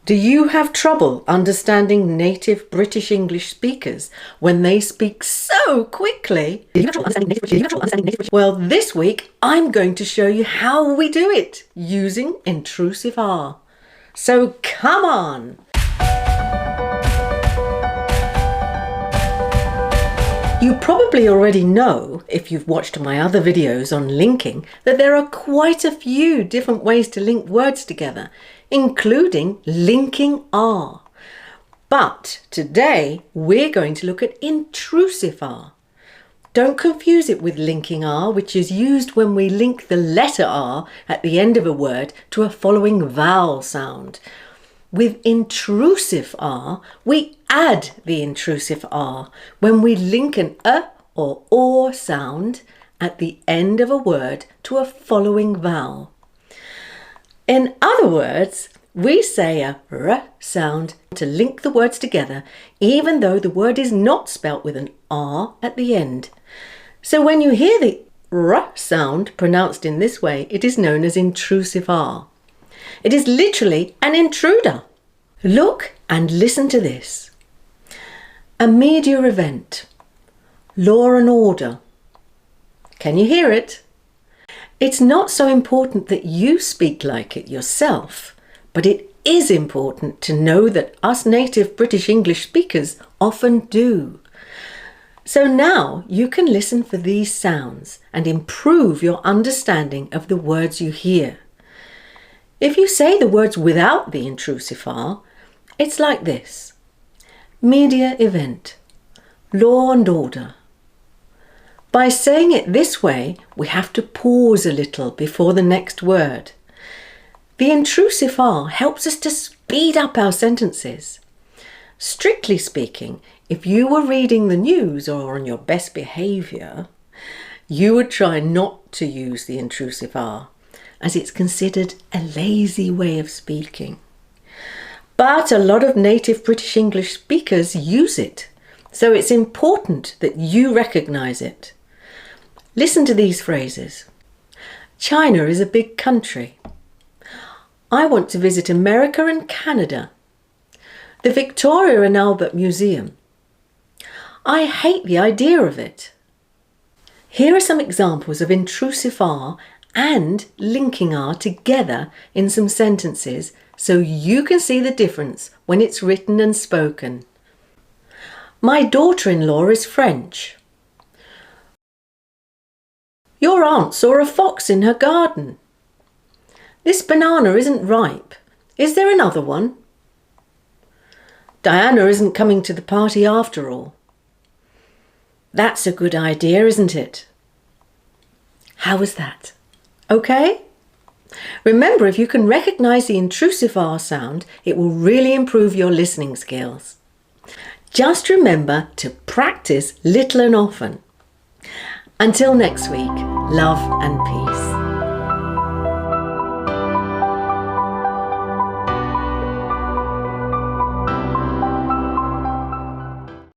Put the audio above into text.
Do you have trouble understanding native British English speakers when they speak so quickly? Well, this week I'm going to show you how we do it using Intrusive R. So come on! You probably already know, if you've watched my other videos on linking, that there are quite a few different ways to link words together, including linking R. But today we're going to look at intrusive R. Don't confuse it with linking R, which is used when we link the letter R at the end of a word to a following vowel sound. With intrusive R, we add the intrusive R when we link an or sound at the end of a word to a following vowel. In other words, we say a R sound to link the words together, even though the word is not spelt with an R at the end. So when you hear the R sound pronounced in this way, it is known as intrusive R. It is literally an intruder. Look and listen to this. A media event. Law and order. Can you hear it? It's not so important that you speak like it yourself, but it is important to know that us native British English speakers often do. So now you can listen for these sounds and improve your understanding of the words you hear. If you say the words without the intrusive R, it's like this. Media event. Law and order. By saying it this way, we have to pause a little before the next word. The intrusive R helps us to speed up our sentences. Strictly speaking, if you were reading the news or on your best behaviour, you would try not to use the intrusive R, as it's considered a lazy way of speaking. But a lot of native British English speakers use it, so it's important that you recognise it. Listen to these phrases. China is a big country. I want to visit America and Canada. The Victoria and Albert Museum. I hate the idea of it. Here are some examples of intrusive R and linking R together in some sentences so you can see the difference when it's written and spoken. My daughter-in-law is French. Your aunt saw a fox in her garden. This banana isn't ripe. Is there another one? Diana isn't coming to the party after all. That's a good idea, isn't it? How was that? Okay? Remember, if you can recognise the intrusive R sound, it will really improve your listening skills. Just remember to practice little and often. Until next week, love and peace.